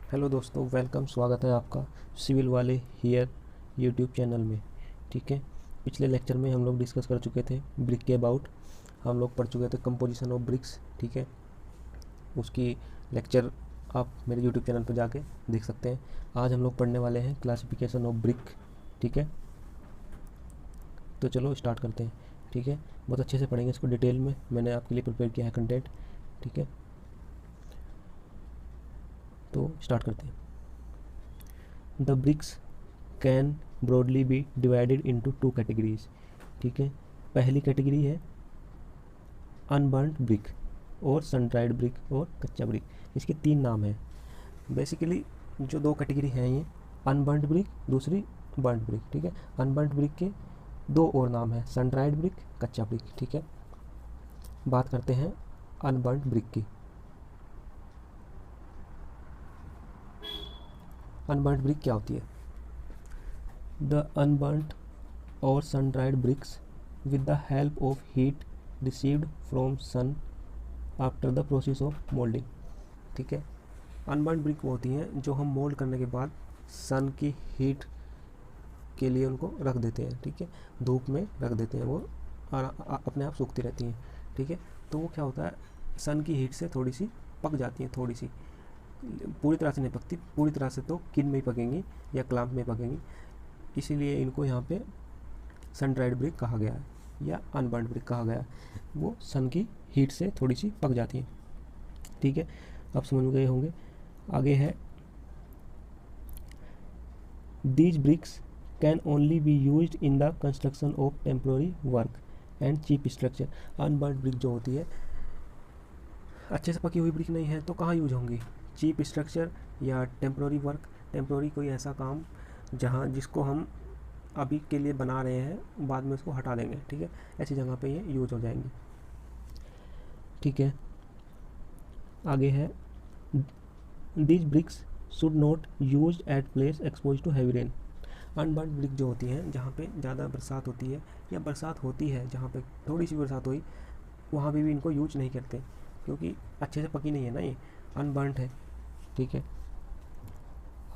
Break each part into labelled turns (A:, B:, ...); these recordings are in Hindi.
A: हेलो दोस्तों, वेलकम। स्वागत है आपका सिविल वाले हियर यूट्यूब चैनल में। ठीक है, पिछले लेक्चर में हम लोग डिस्कस कर चुके थे ब्रिक के अबाउट। हम लोग पढ़ चुके थे कंपोजिशन ऑफ ब्रिक्स। ठीक है, उसकी लेक्चर आप मेरे यूट्यूब चैनल पर जाके देख सकते हैं। आज हम लोग पढ़ने वाले हैं क्लासिफिकेशन ऑफ ब्रिक। ठीक है, तो चलो स्टार्ट करते हैं। ठीक है, बहुत अच्छे से पढ़ेंगे इसको डिटेल में। मैंने आपके लिए प्रिपेयर किया है कंटेंट। ठीक है, तो स्टार्ट करते हैं। The bricks can broadly be divided into two categories. ठीक है, पहली कैटेगरी है अनबर्न्ड ब्रिक और सन ड्राइड ब्रिक और कच्चा ब्रिक। इसके तीन नाम हैं बेसिकली। जो दो कैटेगरी हैं ये अनबर्न्ड ब्रिक, दूसरी बर्न्ड ब्रिक। ठीक है, अनबर्न्ड ब्रिक के दो और नाम हैं, सन ड्राइड ब्रिक, कच्चा ब्रिक। ठीक है, बात करते हैं अनबर्न्ड ब्रिक की। अनबर्न्ड ब्रिक क्या होती है? The unburned or sun-dried bricks with the help of heat received from sun after the process of molding। ठीक है, अनबर्न्ड ब्रिक वो होती हैं जो हम मोल्ड करने के बाद सन की हीट के लिए उनको रख देते हैं। ठीक है, धूप में रख देते हैं, वो अपने आप सूखती रहती हैं। ठीक है, तो वो क्या होता है, सन की हीट से थोड़ी सी पक जाती हैं, थोड़ी सी, पूरी तरह से नहीं पकती। पूरी तरह से तो किन में ही पकेंगी या क्लाम्प में पकेंगी, इसीलिए इनको यहाँ पे सन ड्राइड ब्रिक कहा गया है या अनबर्न्ड ब्रिक कहा गया है। वो सन की हीट से थोड़ी सी पक जाती हैं। ठीक है, आप समझ गए होंगे। आगे है these bricks can only be used in the construction of temporary work and cheap structure. Unburned brick जो होती है, अच्छे से पकी हुई ब्रिक नहीं है तो कहाँ यूज होंगी? चीप स्ट्रक्चर या टेम्प्रोरी वर्क। टेम्प्रोरी कोई ऐसा काम जहाँ जिसको हम अभी के लिए बना रहे हैं, बाद में उसको हटा देंगे। ठीक है, ऐसी जगह पे ये यूज हो जाएंगी। ठीक है, आगे है these bricks should not use at place expose to heavy rain. Unburned brick जो होती हैं जहाँ पे ज़्यादा बरसात होती है या बरसात होती है, जहाँ पे थोड़ी सी बरसात हुई वहाँ भी इनको यूज नहीं करते, क्योंकि अच्छे से पकी नहीं है ना, ये अनबर्न्ड है। ठीक है,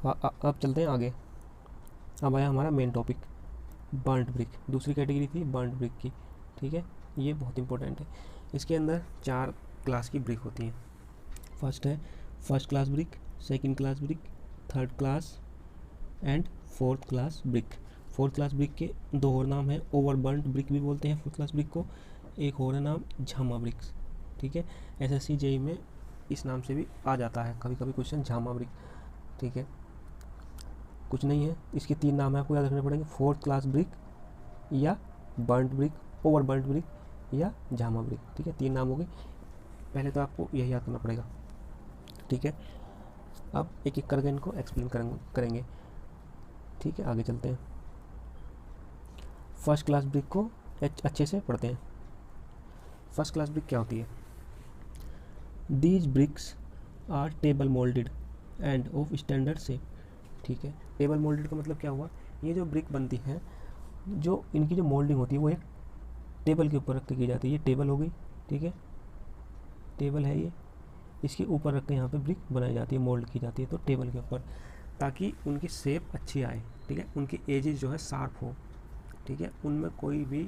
A: अब चलते हैं आगे। अब आया हमारा मेन टॉपिक, बर्न्ड ब्रिक। दूसरी कैटेगरी थी बर्न्ड ब्रिक की। ठीक है, ये बहुत इंपॉर्टेंट है। इसके अंदर चार क्लास की ब्रिक होती हैं। फर्स्ट है first class brick, second class brick, third class and fourth class brick. Fourth class brick के दो और नाम हैं, ओवर बर्न्ड ब्रिक भी बोलते हैं फोर्थ क्लास ब्रिक को, एक और है नाम झामा ब्रिक्स। ठीक है, एसएससी जेई में इस नाम से भी आ जाता है कभी कभी क्वेश्चन, झामा ब्रिक। ठीक है, कुछ नहीं है, इसके तीन नाम है, आपको याद रखने पड़ेंगे, फोर्थ क्लास ब्रिक या burned brick, over burned brick या झामा ब्रिक। ठीक है, तीन नाम हो गए, पहले तो आपको यही याद करना पड़ेगा। ठीक है, अब एक एक करके इनको एक्सप्लेन करेंगे। ठीक है, आगे चलते हैं। फर्स्ट क्लास ब्रिक को अच्छे से पढ़ते हैं। फर्स्ट क्लास ब्रिक क्या होती है? These bricks are table moulded and of standard shape. ठीक है, टेबल मोल्डेड का मतलब क्या हुआ? ये जो ब्रिक बनती है, जो इनकी जो मोल्डिंग होती है वो एक टेबल के ऊपर रख के की जाती है। ये टेबल हो गई। ठीक है, टेबल है ये, इसके ऊपर रख के यहाँ पे ब्रिक बनाई जाती है, मोल्ड की जाती है, तो टेबल के ऊपर, ताकि उनकी शेप अच्छी आए। ठीक है, उनकी एजेस जो है शार्प हो। ठीक है, उनमें कोई भी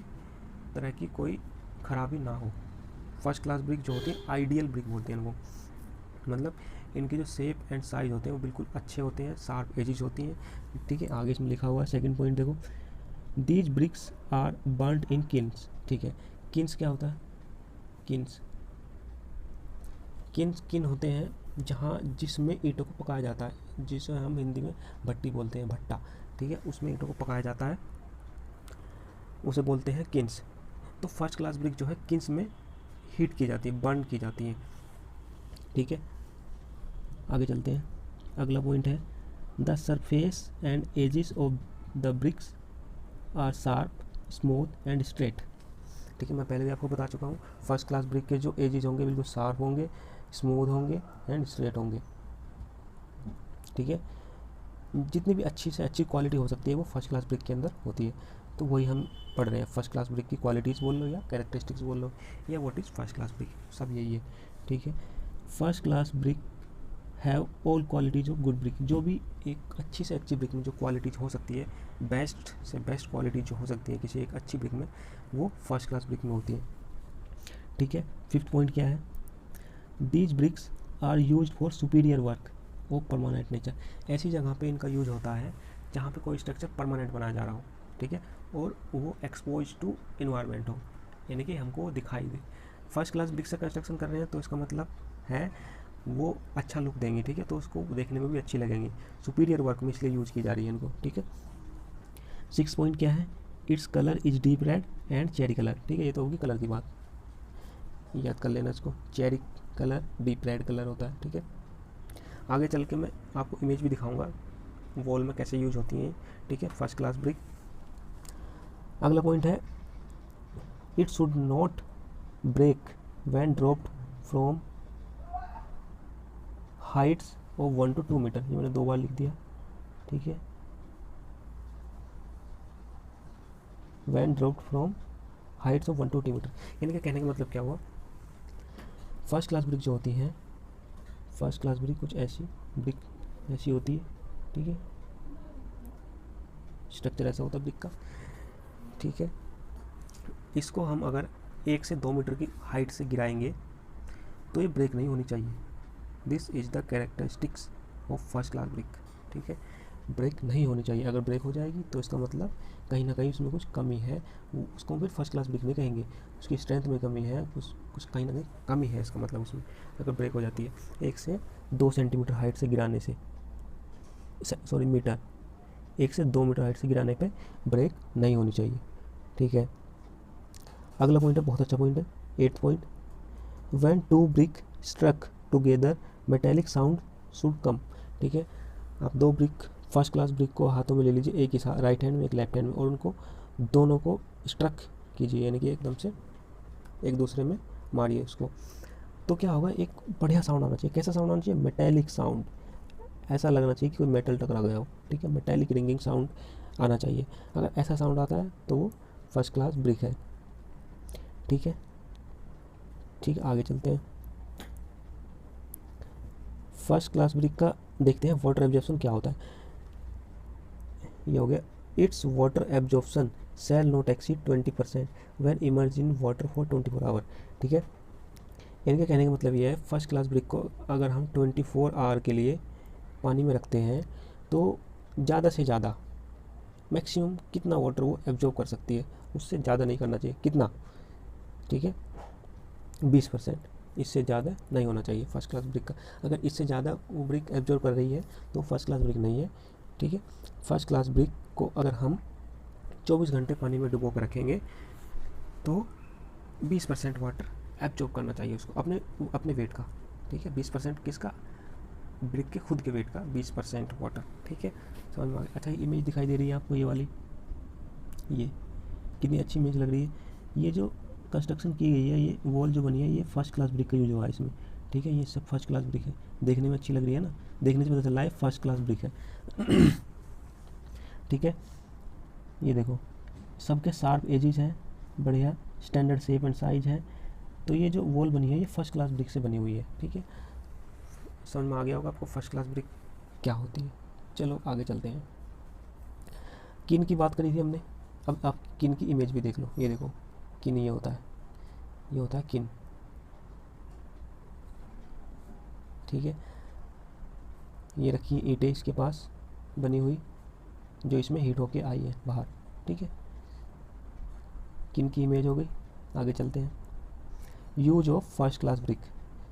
A: तरह की कोई खराबी ना हो। फर्स्ट क्लास ब्रिक जो होती है आइडियल ब्रिक बोलते हैं इनको, मतलब इनके जो शेप एंड साइज होते हैं वो बिल्कुल अच्छे होते हैं, शार्प एजेस होती हैं। ठीक है, आगे इसमें लिखा हुआ है सेकंड पॉइंट देखो, these bricks are burned in kilns. ठीक है, किन्स क्या होता है? किन्स किन्स किन होते हैं जहाँ जिसमें ईंटों को पकाया जाता है, जिसे हम हिंदी में भट्टी बोलते हैं, भट्टा। ठीक है, उसमें ईंटों को पकाया जाता है, उसे बोलते हैं किन्स। तो फर्स्ट क्लास ब्रिक जो है किन्स में हीट की जाती है, बर्न की जाती है। ठीक है, आगे चलते हैं। अगला पॉइंट है the surface and edges of the bricks are sharp, smooth and straight. ठीक है, मैं पहले भी आपको बता चुका हूँ, फर्स्ट क्लास ब्रिक के जो एजेस होंगे बिल्कुल शार्प होंगे, स्मूथ होंगे एंड स्ट्रेट होंगे। ठीक है, जितनी भी अच्छी से अच्छी क्वालिटी हो सकती है वो फर्स्ट क्लास ब्रिक के अंदर होती है। तो वही हम पढ़ रहे हैं, फर्स्ट क्लास ब्रिक की क्वालिटीज़ बोल लो या कैरेक्टरिस्टिक्स बोल लो या what is first class brick, सब यही है। ठीक है, first class brick have all qualities of good brick, जो भी एक अच्छी से अच्छी ब्रिक में जो क्वालिटीज हो सकती है, बेस्ट से बेस्ट क्वालिटी जो हो सकती है किसी एक अच्छी ब्रिक में, वो फर्स्ट क्लास ब्रिक में होती है। ठीक है, फिफ्थ पॉइंट क्या है, these bricks are use for superior work of permanent nature, ऐसी जगह पे इनका यूज होता है जहाँ पे कोई स्ट्रक्चर परमानेंट बनाया जा रहा हो, ठीक है, और वो एक्सपोज टू इन्वायरमेंट हो, यानी कि हमको दिखाई दे। फर्स्ट क्लास ब्रिक्स से कंस्ट्रक्शन कर रहे हैं तो इसका मतलब है वो अच्छा लुक देंगे, ठीक है, तो उसको देखने में भी अच्छी लगेंगी, सुपीरियर वर्क में इसलिए यूज़ की जा रही है इनको। ठीक है, सिक्स पॉइंट क्या है, its colour is deep red and cherry colour, ठीक है, ये तो होगी कलर की बात, याद कर लेना इसको, cherry colour deep red colour होता है। ठीक है, आगे चल के मैं आपको इमेज भी दिखाऊंगा वॉल में कैसे यूज होती हैं। ठीक है, फर्स्ट क्लास ब्रिक। अगला पॉइंट है, it should not break when dropped from heights of 1 to 2 metre, ये मैंने 2 बार लिख दिया। ठीक है, when dropped from heights of 1 to 2 metre, यानी कि कहने का मतलब क्या हुआ, फर्स्ट क्लास ब्रिक जो होती हैं, फर्स्ट क्लास ब्रिक कुछ ऐसी ब्रिक ऐसी होती है। ठीक है, स्ट्रक्चर ऐसा होता है ब्रिक का। ठीक है, इसको हम अगर 1 से 2 मीटर की हाइट से गिराएंगे तो ये ब्रेक नहीं होनी चाहिए। This is the characteristics of first class brick. ठीक है, ब्रेक नहीं होनी चाहिए, अगर ब्रेक हो जाएगी तो इसका मतलब कहीं ना कहीं उसमें कुछ कमी है, उसको फिर फर्स्ट क्लास ब्रिक नहीं कहेंगे, उसकी स्ट्रेंथ में कमी है, कुछ कहीं ना कहीं कमी है इसका मतलब उसमें, अगर ब्रेक हो जाती है 1 से 2 सेंटीमीटर हाइट से गिराने से, सॉरी मीटर, 1 से 2 मीटर हाइट से गिराने पे ब्रेक नहीं होनी चाहिए। ठीक है, अगला पॉइंट है, बहुत अच्छा पॉइंट है, 8th point, when two brick struck together metallic sound should come. ठीक है, आप 2 ब्रिक फर्स्ट क्लास ब्रिक को हाथों में ले लीजिए, एक ही राइट हैंड में एक लेफ्ट हैंड में, और उनको दोनों को स्ट्रक कीजिए, यानी कि एकदम से एक दूसरे में मारिए उसको, तो क्या होगा, एक बढ़िया साउंड आना चाहिए। कैसा साउंड आना चाहिए, मेटेलिक साउंड, ऐसा लगना चाहिए कि कोई मेटल टकरा गया हो। ठीक है, मेटेलिक रिंगिंग साउंड आना चाहिए, अगर ऐसा साउंड आता है तो वो फर्स्ट क्लास ब्रिक है। ठीक है, ठीक है, आगे चलते हैं। फर्स्ट क्लास ब्रिक का देखते हैं वाटर एब्जॉर्प्शन क्या होता है। ये हो गया, it's water absorption shall not exceed 20% when immerse in water for 24 hour. ठीक है, इनके कहने का मतलब ये है, फर्स्ट क्लास ब्रिक को अगर हम 24 आवर के लिए पानी में रखते हैं तो ज़्यादा से ज़्यादा मैक्सिमम कितना वाटर वो एब्जॉर्ब कर सकती है, उससे ज़्यादा नहीं करना चाहिए। कितना, ठीक है, 20%, इससे ज़्यादा नहीं होना चाहिए फर्स्ट क्लास ब्रिक का। अगर इससे ज़्यादा वो ब्रिक एब्जॉर्ब कर रही है तो फर्स्ट क्लास ब्रिक नहीं है। ठीक है, फर्स्ट क्लास ब्रिक को अगर हम 24 घंटे पानी में डुबो कर रखेंगे तो 20% वाटर एब्जॉर्ब करना चाहिए उसको, अपने वेट का। ठीक है, 20% किसका, ब्रिक के खुद के वेट का 20% वाटर। ठीक है, समझ में आ गया। अच्छा, ये इमेज दिखाई दे रही है आपको, ये वाली, ये कितनी अच्छी इमेज लग रही है। ये जो कंस्ट्रक्शन की गई है, ये वॉल जो बनी है, ये फर्स्ट क्लास ब्रिक का यूज हुआ है इसमें। ठीक है, ये सब फर्स्ट क्लास ब्रिक है, देखने में अच्छी लग रही है ना, देखने से पता चल रहा है फर्स्ट क्लास ब्रिक है। ठीक है, ये देखो, सबके शार्प एजेस हैं, बढ़िया स्टैंडर्ड शेप एंड साइज है, तो ये जो वॉल बनी है ये फर्स्ट क्लास ब्रिक से बनी हुई है। ठीक है, समझ में आ गया होगा आपको फर्स्ट क्लास ब्रिक क्या होती है। चलो आगे चलते हैं। किन की बात करी थी हमने, अब आप किन की इमेज भी देख लो, ये देखो किन, ये होता है, ये होता है किन। ठीक है, ये रखी है ईंटें इसके पास बनी हुई, जो इसमें हीट होके आई है बाहर। ठीक है, किन की इमेज हो गई। आगे चलते हैं, use of first class brick,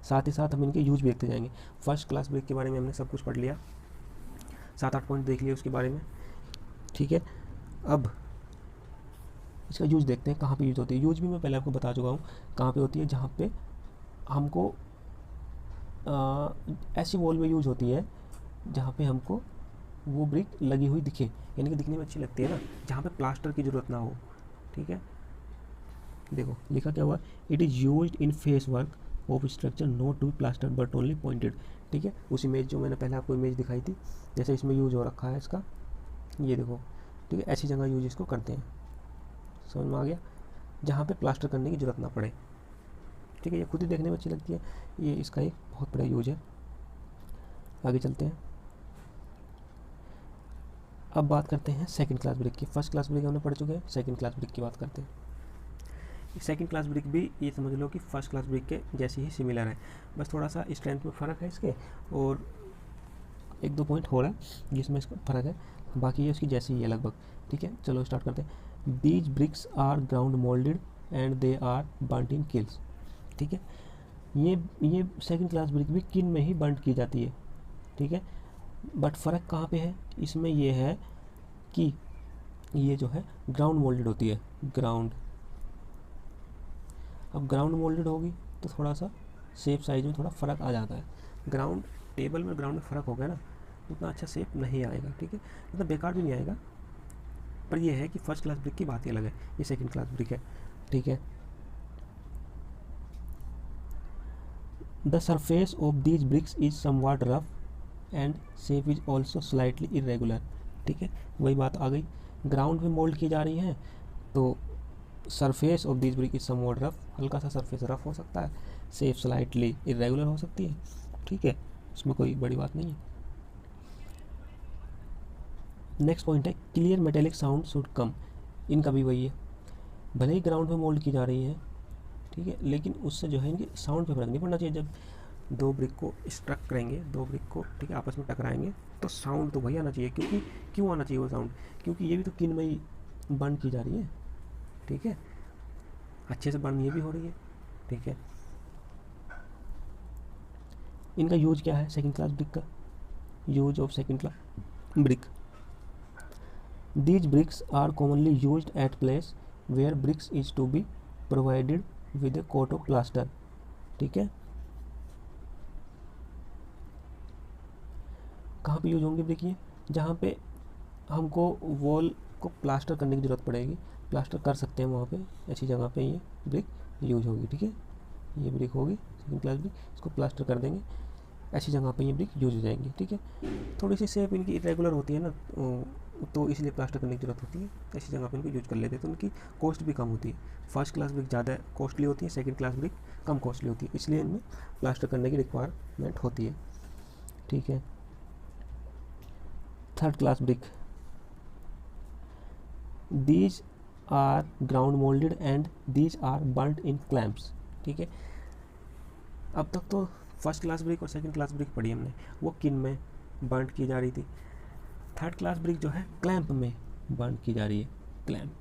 A: साथ ही साथ हम इनके यूज भी देखते जाएंगे। फर्स्ट क्लास ब्रिक के बारे में हमने सब कुछ पढ़ लिया, 7-8 पॉइंट देख लिए उसके बारे में। ठीक है, अब इसका यूज देखते हैं, कहाँ पे यूज होती है। यूज भी मैं पहले आपको बता चुका हूँ कहाँ पे होती है, जहाँ पे हमको ऐसी वॉल में यूज होती है जहाँ पे हमको वो ब्रिक लगी हुई दिखे, यानी कि दिखने में अच्छी लगती है ना, जहाँ पे प्लास्टर की ज़रूरत ना हो। ठीक है, देखो लिखा क्या हुआ, it is used in face work of structure not to be plaster but only pointed. ठीक है, उस इमेज जो मैंने पहले आपको इमेज दिखाई थी, जैसे इसमें यूज हो रखा है इसका, ये देखो। ठीक है, ऐसी जगह यूज इसको करते हैं, समझ में आ गया, जहाँ पे प्लास्टर करने की ज़रूरत ना पड़े। ठीक है, ये खुद ही देखने में अच्छी लगती है, ये इसका एक बहुत बड़ा यूज है। आगे चलते हैं। अब बात करते हैं सेकंड क्लास ब्रिक की। फर्स्ट क्लास ब्रिक हमने पढ़ चुके हैं, सेकंड क्लास ब्रिक की बात करते हैं। सेकंड क्लास ब्रिक भी ये समझ लो कि फर्स्ट क्लास ब्रिक के जैसी ही सिमिलर है, बस थोड़ा सा स्ट्रेंथ में फ़र्क है इसके, और एक दो पॉइंट हो रहा है जिसमें इसका फ़र्क है, बाकी ये उसकी जैसी ही है लगभग। ठीक है, चलो स्टार्ट करते हैं। These bricks are ground moulded and they are burnt in kilns. ठीक है, ये सेकंड क्लास ब्रिक भी किन में ही बर्nt की जाती है। ठीक है, बट फ़र्क कहाँ पे है इसमें, ये है कि ये जो है ग्राउंड मोल्डेड होती है, ग्राउंड। अब ग्राउंड मोल्डेड होगी तो थोड़ा सा शेप साइज में थोड़ा फ़र्क आ जाता है। ग्राउंड टेबल में ग्राउंड में फ़र्क हो गया ना, उतना अच्छा शेप नहीं आएगा। ठीक है, मतलब बेकार भी नहीं आएगा, पर यह है कि फर्स्ट क्लास ब्रिक की बात ही अलग है, ये सेकंड क्लास ब्रिक है। ठीक है, the surface of these bricks is somewhat rough and shape is also slightly irregular. ठीक है, वही बात आ गई, ग्राउंड में मोल्ड की जा रही है तो surface of this brick is somewhat rough, हल्का सा सरफेस रफ हो सकता है, शेप स्लाइटली इरेगुलर हो सकती है। ठीक है, इसमें कोई बड़ी बात नहीं है। नेक्स्ट पॉइंट है क्लियर मेटेलिक साउंड शुड कम। इनका भी वही है, भले ही ग्राउंड में मोल्ड की जा रही है, ठीक है, लेकिन उससे जो है इनके साउंड पे फर्क नहीं पड़ना चाहिए। जब दो ब्रिक को स्ट्रक करेंगे, दो ब्रिक को ठीक है आपस में टकराएंगे, तो साउंड तो वही आना चाहिए। क्योंकि क्यों आना चाहिए वो साउंड, क्योंकि ये भी तो किन में ही बर्न की जा रही है। ठीक है, अच्छे से बर्न ये भी हो रही है। ठीक है, इनका यूज क्या है सेकंड क्लास ब्रिक का, use of second class brick. These bricks are commonly used at place where bricks is to be provided with a coat of plaster. ठीक है, कहाँ पे यूज होंगे ब्रिक ये, जहाँ पे हमको वॉल को प्लास्टर करने की ज़रूरत पड़ेगी, प्लास्टर कर सकते हैं वहाँ पे, ऐसी जगह पे ये ब्रिक यूज होगी। ठीक है, ये ब्रिक होगी सेकंड क्लास ब्रिक, इसको प्लास्टर कर देंगे, ऐसी जगह पे ये ब्रिक यूज हो जाएंगी। ठीक है, थोड़ी सी शेप इनकी इरेगुलर होती है ना, तो इसलिए प्लास्टर करने की ज़रूरत होती है, ऐसी जगह पे इनको यूज कर लेते हैं, तो उनकी कॉस्ट भी कम होती है। फर्स्ट क्लास ब्रिक ज़्यादा कॉस्टली होती है, सेकंड क्लास ब्रिक कम कॉस्टली होती है, इसलिए इनमें प्लास्टर करने की रिक्वायरमेंट होती है। ठीक है, third class brick, these are ground moulded and these are burnt in clamps. ठीक है, अब तक तो फर्स्ट क्लास ब्रिक और सेकंड क्लास ब्रिक पढ़ी हमने, वो किन में बर्nt की जा रही थी। थर्ड क्लास ब्रिक जो है क्लैंप में बर्nt की जा रही है। क्लैंप,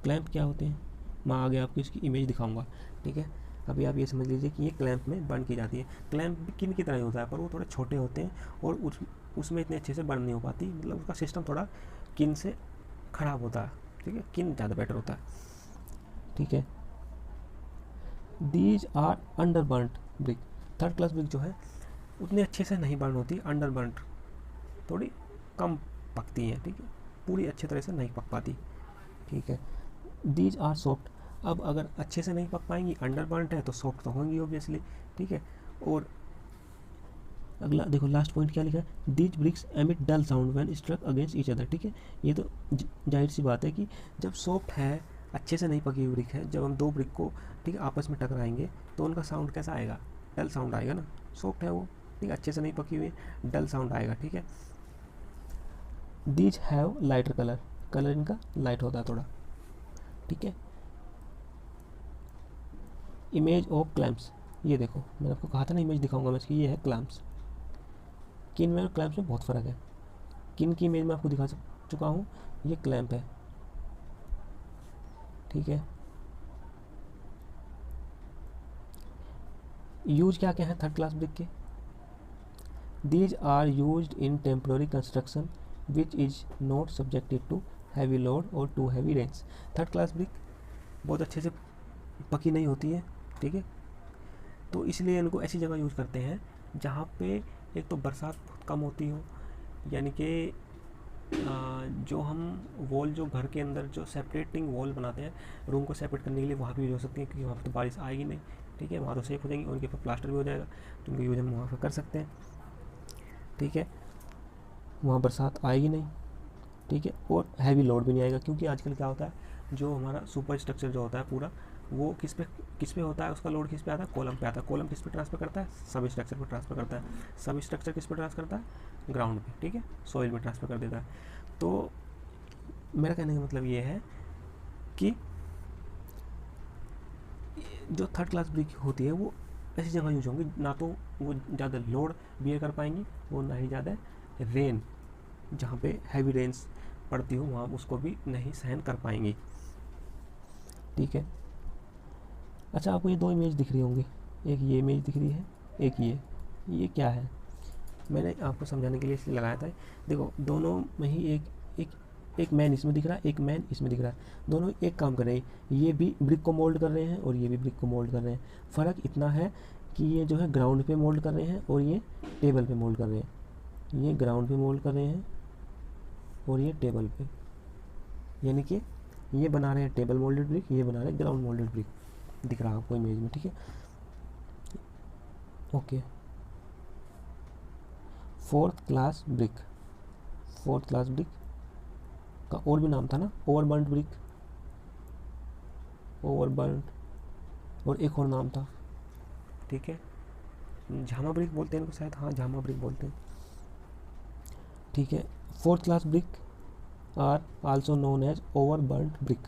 A: क्लैंप क्या होते हैं मैं आगे आपको इसकी इमेज दिखाऊंगा। ठीक है, अभी आप ये समझ लीजिए कि ये क्लैंप में बर्न की जाती है। क्लैंप भी किन की तरह ही होता है, पर वो थोड़े छोटे होते हैं और उसमें इतने अच्छे से बर्न नहीं हो पाती, मतलब उसका सिस्टम थोड़ा किन से ख़राब होता है। ठीक है, किन ज़्यादा बेटर होता है। ठीक है, these are under burnt brick. Third class brick जो है उतने अच्छे से नहीं बर्न होती, अंडर बर्nt, थोड़ी कम पकती हैं। ठीक है, पूरी अच्छे तरह से नहीं पक पाती। ठीक है, दीज आर सॉफ्ट। अब अगर अच्छे से नहीं पक पाएंगी, अंडर बर्nt है, तो सॉफ्ट तो होंगी ऑब्वियसली। ठीक है, और अगला देखो लास्ट पॉइंट क्या लिखा है, these bricks emit dull sound when struck against each other. ठीक है, ये तो जाहिर सी बात है कि जब सॉफ्ट है, अच्छे से नहीं पकी हुई ब्रिक है, जब हम दो ब्रिक को ठीक है आपस में टकराएंगे तो उनका साउंड कैसा आएगा, डल साउंड आएगा ना। सॉफ्ट है वो, ठीक है, अच्छे से नहीं पकी हुई है, डल साउंड आएगा। ठीक है, these have lighter colour, colour इनका लाइट होता है थोड़ा। ठीक है, इमेज ऑफ क्लैम्प्स, ये देखो मैंने आपको कहा था ना इमेज दिखाऊंगा मैं इसकी, ये है क्लैम्प्स। किन में और क्लैम्प्स में बहुत फ़र्क है। किन की इमेज मैं आपको दिखा चुका हूँ, ये क्लैम्प है। ठीक है, यूज क्या क्या है थर्ड क्लास ब्रिक के, these are used in temporary construction which is not subjected to heavy load और to heavy range. Third class brick बहुत अच्छे से पकी नहीं होती है। ठीक है, तो इसलिए इनको ऐसी जगह यूज़ करते हैं जहाँ पे एक तो बरसात बहुत कम होती हो, यानी कि जो हम वॉल जो घर के अंदर जो सेपरेटिंग वॉल बनाते हैं रूम को सेपरेट करने के लिए, वहाँ भी यूज हो सकती है, क्योंकि वहाँ पर तो बारिश आएगी नहीं। ठीक है, वहाँ तो सेफ हो जाएंगी, उनके ऊपर प्लास्टर भी हो जाएगा, तो उनका यूज हम वहाँ पर कर सकते हैं। ठीक है, वहाँ बरसात आएगी नहीं। ठीक है, और हैवी लोड भी नहीं आएगा, क्योंकि आजकल क्या होता है, जो हमारा सुपर स्ट्रक्चर जो होता है पूरा, वो किस पे होता है, उसका लोड किस पे आता है, कॉलम पे आता है। कॉलम किस पे ट्रांसफर करता है, सब स्ट्रक्चर पे ट्रांसफर करता है। सब स्ट्रक्चर किस पे ट्रांसफर करता है, ग्राउंड पे, ठीक है, सॉइल में ट्रांसफर कर देता है। तो मेरा कहने का मतलब ये है कि जो थर्ड क्लास ब्रिक होती है वो ऐसी जगह यूज होंगी, ना तो वो ज़्यादा लोड बियर कर पाएंगी, वो ना ही ज़्यादा रेन, जहाँ पे हैवी रेन्स पड़ती हो वहाँ उसको भी नहीं सहन कर पाएंगी, ठीक है। अच्छा, आपको ये दो इमेज दिख रही होंगी, एक ये इमेज दिख रही है, एक ये क्या है, मैंने आपको समझाने के लिए इसलिए लगाया था। देखो दोनों में ही एक मैन इसमें दिख रहा है, एक मैन इसमें दिख रहा है, दोनों एक काम कर रहे हैं। ये भी ब्रिक को मोल्ड कर रहे हैं और ये भी ब्रिक को मोल्ड कर रहे हैं। फ़र्क इतना है कि ये जो है ग्राउंड पे मोल्ड कर रहे हैं और ये टेबल पे मोल्ड कर रहे हैं। ये ग्राउंड पे मोल्ड कर रहे हैं और ये टेबल पे, यानी कि ये बना रहे हैं टेबल मोल्डेड ब्रिक, ये बना रहे हैं ग्राउंड मोल्डेड ब्रिक, दिख रहा है आपको इमेज में, ठीक है। ओके, फोर्थ क्लास ब्रिक का और भी नाम था ना, ओवरबर्न्ड ब्रिक, ओवरबर्न्ड, और एक और नाम था, ठीक है, झामा ब्रिक बोलते हैं इनको शायद, हाँ झामा ब्रिक बोलते हैं, ठीक है। Fourth class brick are also known as overburned brick,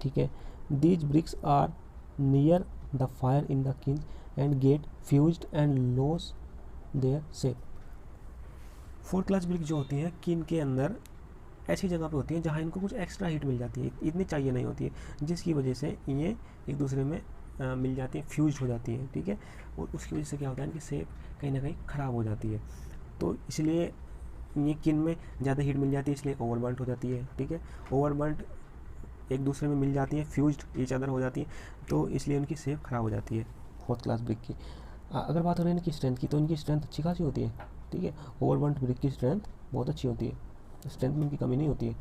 A: ठीक है। These bricks are near the fire in the kiln and get fused and loss their shape. Fourth class brick जो होती हैं किन के अंदर ऐसी जगह पे होती है जहाँ इनको कुछ एक्स्ट्रा हीट मिल जाती है, इतनी चाहिए नहीं होती है, जिसकी वजह से ये एक दूसरे में मिल जाती है, फ्यूज हो जाती है, ठीक है। और उसकी वजह से क्या होता है, इनकी शेप कहीं ना कहीं ख़राब हो जाती है। तो इसलिए ये किन में ज़्यादा हीट मिल जाती है, इसलिए ओवरबर्न्ट हो जाती है, ठीक है। ओवरबर्न्ट एक दूसरे में मिल जाती है, फ्यूज्ड ईच अदर हो जाती है, तो इसलिए उनकी शेप ख़राब हो जाती है फोर्थ क्लास ब्रिक की। अगर बात करें इनकी स्ट्रेंथ की, तो इनकी स्ट्रेंथ अच्छी खासी होती है, ठीक है। ओवरबर्न्ट ब्रिक की स्ट्रेंथ बहुत अच्छी होती है, स्ट्रेंथ में इनकी कमी नहीं होती है।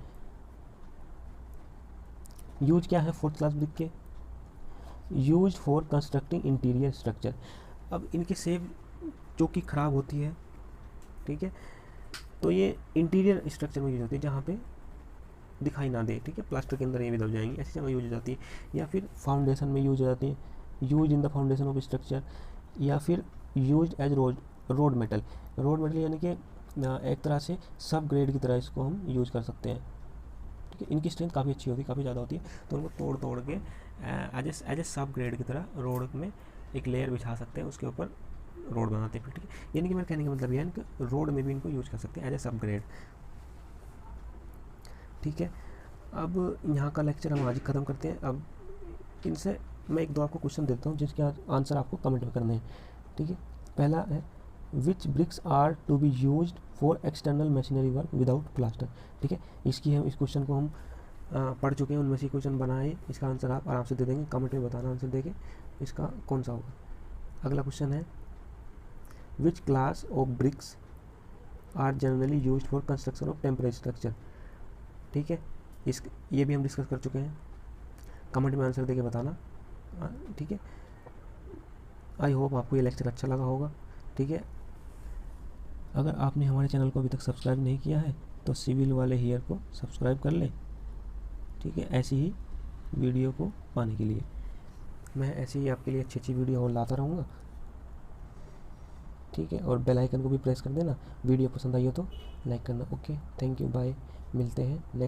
A: यूज क्या है फोर्थ क्लास ब्रिक के, use for constructing interior structure. अब इनकी शेप जो कि ख़राब होती है, ठीक है, तो ये इंटीरियर स्ट्रक्चर में यूज होती है जहाँ पे दिखाई ना दे, ठीक है, प्लास्टर के अंदर ये भी दब जाएंगी, ऐसी जगह यूज हो जाती है। या फिर फाउंडेशन में यूज हो जाती है, use in the foundation of structure, या फिर यूज एज रोड मेटल यानी कि एक तरह से सब ग्रेड की तरह इसको हम यूज़ कर सकते हैं, ठीक है। इनकी स्ट्रेंथ काफ़ी अच्छी होती है, काफ़ी ज़्यादा होती है, तो उनको तोड़ के एज ए सब ग्रेड की तरह रोड में एक लेयर बिछा सकते हैं, उसके ऊपर रोड बनाते हैं फिर, ठीक है। यानी कि मेरे कहने का मतलब यह है कि रोड में भी इनको यूज़ कर सकते हैं एज ए सब ग्रेड, ठीक है। अब यहाँ का लेक्चर हम आज ही ख़त्म करते हैं। अब इनसे मैं एक दो आपको क्वेश्चन देता हूँ जिसके आंसर आपको कमेंट में करने हैं, ठीक है। पहला है which bricks are to be use for external machinery work without plaster, ठीक है। इस क्वेश्चन को हम पढ़ चुके हैं, उनमें से क्वेश्चन बनाए, इसका आंसर आप आराम से दे देंगे, कमेंट में बताना आंसर देके इसका कौन सा होगा। अगला क्वेश्चन है which class of bricks are generally use for construction of temporary structure, ठीक है। ये भी हम डिस्कस कर चुके हैं, कमेंट में आंसर देके बताना, ठीक है। आई होप आपको ये लेक्चर अच्छा लगा होगा, ठीक है। अगर आपने हमारे चैनल को अभी तक सब्सक्राइब नहीं किया है तो सिविल वाले हियर को सब्सक्राइब कर लें, ठीक है। ऐसी ही वीडियो को पाने के लिए मैं ऐसे ही आपके लिए अच्छी अच्छी वीडियो और लाता रहूँगा, ठीक है। और बेल आइकन को भी प्रेस कर देना, वीडियो पसंद आई हो तो लाइक करना। ओके, थैंक यू, बाय, मिलते हैं नेक्स्ट